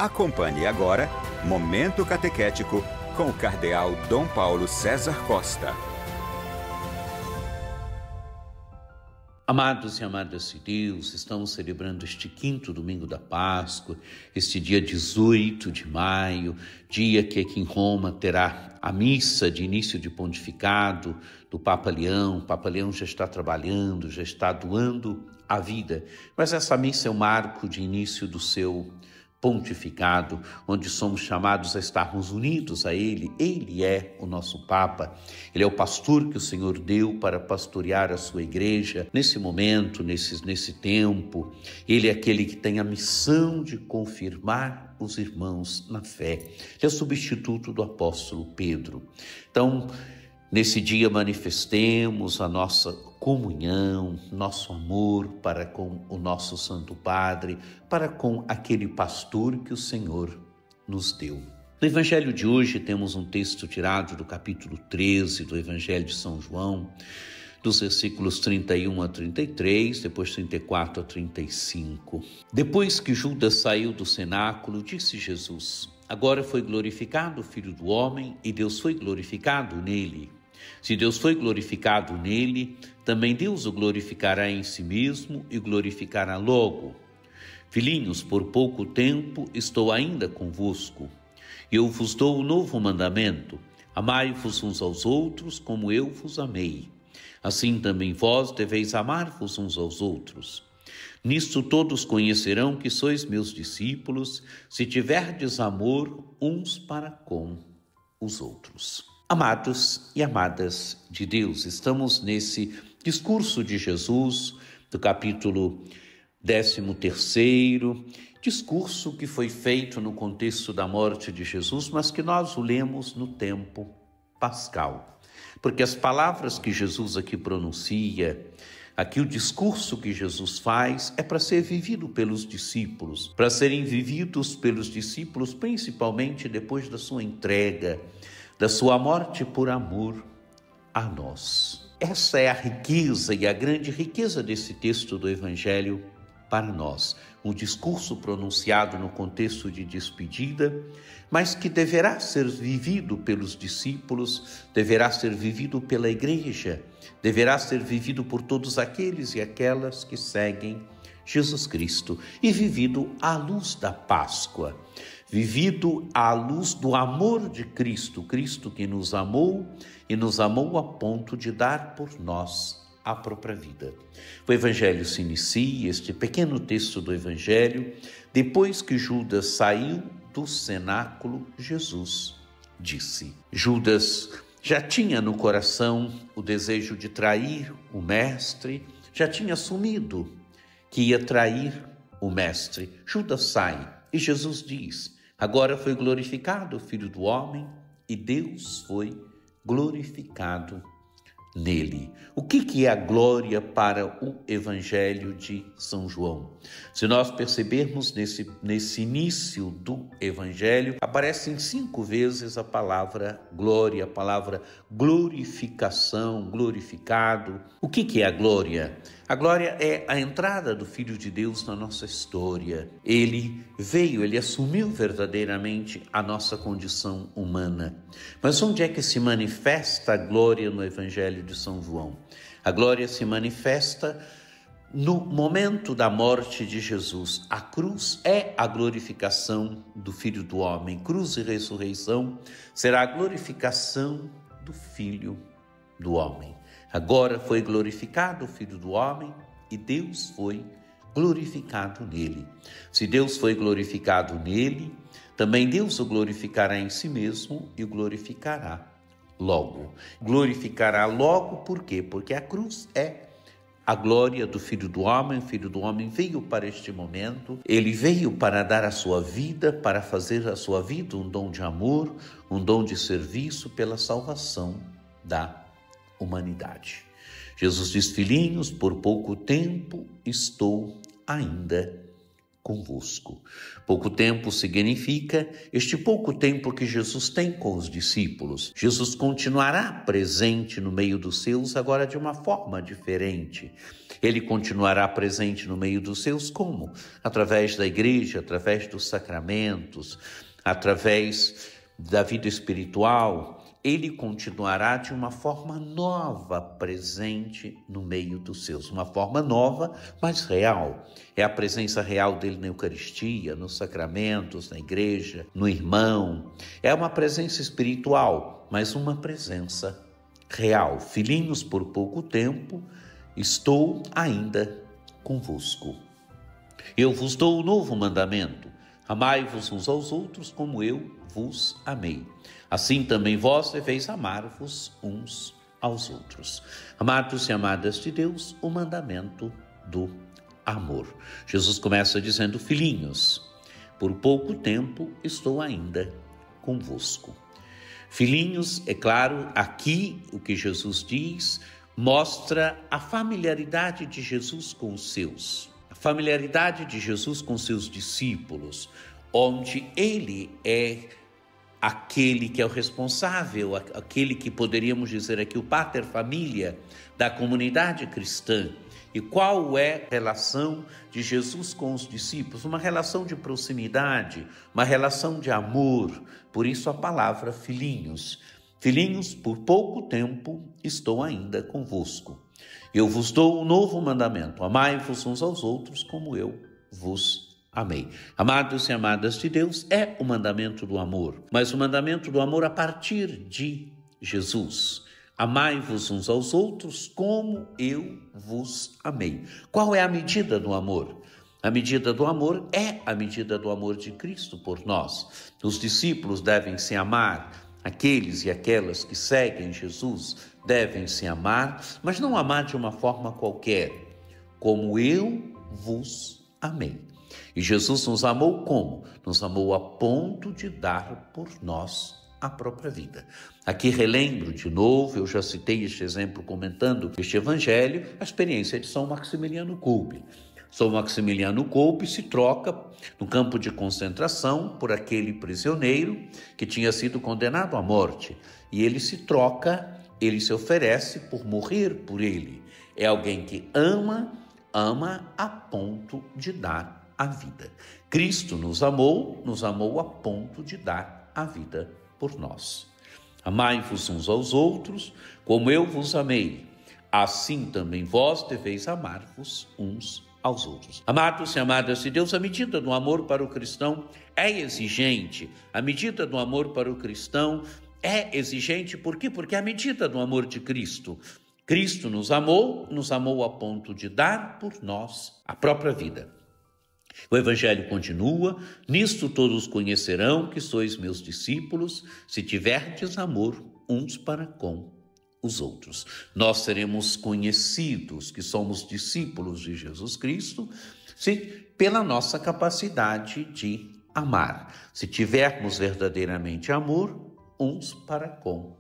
Acompanhe agora Momento Catequético com o Cardeal Dom Paulo César Costa. Amados e amadas de Deus, estamos celebrando este quinto domingo da Páscoa, este dia 18 de maio, dia que aqui em Roma terá a missa de início de pontificado do Papa Leão. O Papa Leão já está trabalhando, já está doando a vida, mas essa missa é o marco de início do seu pontificado, onde somos chamados a estarmos unidos a Ele. Ele é o nosso Papa, Ele é o pastor que o Senhor deu para pastorear a sua igreja nesse momento, nesse tempo. Ele é aquele que tem a missão de confirmar os irmãos na fé. Ele é o substituto do apóstolo Pedro. Então, nesse dia manifestemos a nossa comunhão, nosso amor para com o nosso Santo Padre, para com aquele pastor que o Senhor nos deu. No Evangelho de hoje temos um texto tirado do capítulo 13 do Evangelho de São João, dos versículos 31 a 33, depois 34 a 35. Depois que Judas saiu do cenáculo, disse Jesus: agora foi glorificado o Filho do Homem e Deus foi glorificado nele. Se Deus foi glorificado nele, também Deus o glorificará em si mesmo e glorificará logo. Filhinhos, por pouco tempo estou ainda convosco. E eu vos dou um novo mandamento: amai-vos uns aos outros como eu vos amei. Assim também vós deveis amar-vos uns aos outros. Nisto todos conhecerão que sois meus discípulos, se tiverdes amor uns para com os outros. Amados e amadas de Deus, estamos nesse discurso de Jesus, do capítulo 13º, discurso que foi feito no contexto da morte de Jesus, mas que nós o lemos no tempo pascal. Porque as palavras que Jesus aqui pronuncia, aqui o discurso que Jesus faz, é para ser vivido pelos discípulos, para serem vividos pelos discípulos, principalmente depois da sua entrega, da sua morte por amor a nós. Essa é a riqueza e a grande riqueza desse texto do Evangelho para nós. Um discurso pronunciado no contexto de despedida, mas que deverá ser vivido pelos discípulos, deverá ser vivido pela igreja, deverá ser vivido por todos aqueles e aquelas que seguem Jesus Cristo e vivido à luz da Páscoa, vivido à luz do amor de Cristo, Cristo que nos amou e nos amou a ponto de dar por nós a própria vida. O Evangelho se inicia, este pequeno texto do Evangelho, depois que Judas saiu do cenáculo, Jesus disse. Judas já tinha no coração o desejo de trair o Mestre, já tinha assumido que ia trair o Mestre. Judas sai e Jesus diz: agora foi glorificado o Filho do Homem e Deus foi glorificado nele. O que é a glória para o Evangelho de São João? Se nós percebermos nesse início do Evangelho, aparecem 5 vezes a palavra glória, a palavra glorificação, glorificado. O que é a glória? A glória é a entrada do Filho de Deus na nossa história. Ele veio, ele assumiu verdadeiramente a nossa condição humana. Mas onde é que se manifesta a glória no Evangelho de São João? A glória se manifesta no momento da morte de Jesus. A cruz é a glorificação do Filho do Homem. Cruz e ressurreição será a glorificação do Filho do Homem. Agora foi glorificado o Filho do Homem e Deus foi glorificado nele. Se Deus foi glorificado nele, também Deus o glorificará em si mesmo e o glorificará logo. Glorificará logo por quê? Porque a cruz é a glória do Filho do Homem. O Filho do Homem veio para este momento, ele veio para dar a sua vida, para fazer a sua vida um dom de amor, um dom de serviço pela salvação da humanidade. Jesus diz: filhinhos, por pouco tempo estou ainda convosco. Pouco tempo significa este pouco tempo que Jesus tem com os discípulos. Jesus continuará presente no meio dos seus, agora de uma forma diferente. Ele continuará presente no meio dos seus como? Através da igreja, através dos sacramentos, através da vida espiritual. Ele continuará de uma forma nova presente no meio dos seus. Uma forma nova, mas real. É a presença real dele na Eucaristia, nos sacramentos, na igreja, no irmão. É uma presença espiritual, mas uma presença real. Filhinhos, por pouco tempo, estou ainda convosco. Eu vos dou um novo mandamento. Amai-vos uns aos outros como eu vos amei. Assim também vós deveis amar-vos uns aos outros. Amados e amadas de Deus, o mandamento do amor. Jesus começa dizendo: filhinhos, por pouco tempo estou ainda convosco. Filhinhos, é claro, aqui o que Jesus diz mostra a familiaridade de Jesus com os seus. A familiaridade de Jesus com seus discípulos, onde ele é aquele que é o responsável, aquele que poderíamos dizer aqui o pater familia da comunidade cristã. E qual é a relação de Jesus com os discípulos? Uma relação de proximidade, uma relação de amor. Por isso a palavra filhinhos. Filhinhos, por pouco tempo estou ainda convosco. Eu vos dou um novo mandamento. Amai-vos uns aos outros como eu vos amei. Amados e amadas de Deus, é o mandamento do amor, mas o mandamento do amor a partir de Jesus. Amai-vos uns aos outros como eu vos amei. Qual é a medida do amor? A medida do amor é a medida do amor de Cristo por nós. Os discípulos devem se amar, aqueles e aquelas que seguem Jesus devem se amar, mas não amar de uma forma qualquer, como eu vos amei. E Jesus nos amou como? Nos amou a ponto de dar por nós a própria vida. Aqui relembro de novo, eu já citei este exemplo comentando este evangelho, a experiência de São Maximiliano Kolbe. São Maximiliano Kolbe se troca no campo de concentração por aquele prisioneiro que tinha sido condenado à morte. E ele se troca, ele se oferece por morrer por ele. É alguém que ama a ponto de dar a vida. Cristo nos amou a ponto de dar a vida por nós. Amai-vos uns aos outros, como eu vos amei. Assim também vós deveis amar-vos uns aos outros. Amados e amadas de Deus, a medida do amor para o cristão é exigente. A medida do amor para o cristão é exigente, por quê? Porque é a medida do amor de Cristo. Cristo nos amou a ponto de dar por nós a própria vida. O Evangelho continua: nisto todos conhecerão que sois meus discípulos, se tiverdes amor uns para com os outros. Nós seremos conhecidos que somos discípulos de Jesus Cristo, pela nossa capacidade de amar. Se tivermos verdadeiramente amor uns para com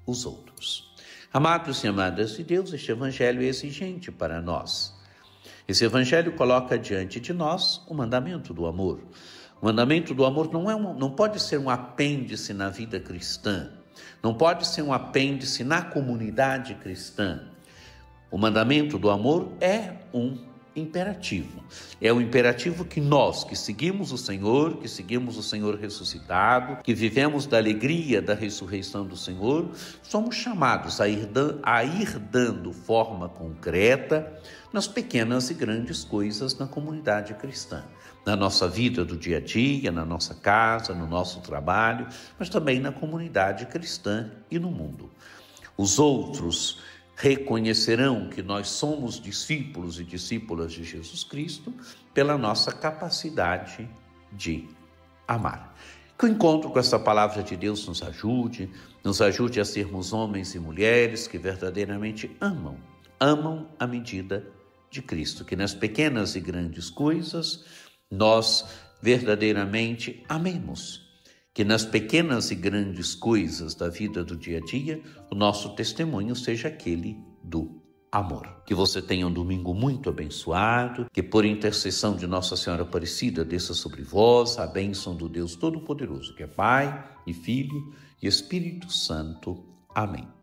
os outros. Amados e amadas de Deus, este Evangelho é exigente para nós. Esse Evangelho coloca diante de nós o mandamento do amor. O mandamento do amor não pode ser um apêndice na vida cristã, não pode ser um apêndice na comunidade cristã. O mandamento do amor é um imperativo. É um imperativo que nós, que seguimos o Senhor ressuscitado, que vivemos da alegria da ressurreição do Senhor, somos chamados a ir dando forma concreta nas pequenas e grandes coisas na comunidade cristã, na nossa vida do dia a dia, na nossa casa, no nosso trabalho, mas também na comunidade cristã e no mundo. Os outros reconhecerão que nós somos discípulos e discípulas de Jesus Cristo pela nossa capacidade de amar. Que o encontro com essa palavra de Deus nos ajude a sermos homens e mulheres que verdadeiramente amam a medida de Cristo, que nas pequenas e grandes coisas nós verdadeiramente amemos, que nas pequenas e grandes coisas da vida do dia a dia o nosso testemunho seja aquele do amor. Que você tenha um domingo muito abençoado, que por intercessão de Nossa Senhora Aparecida desça sobre vós a bênção do Deus Todo-Poderoso, que é Pai e Filho e Espírito Santo. Amém.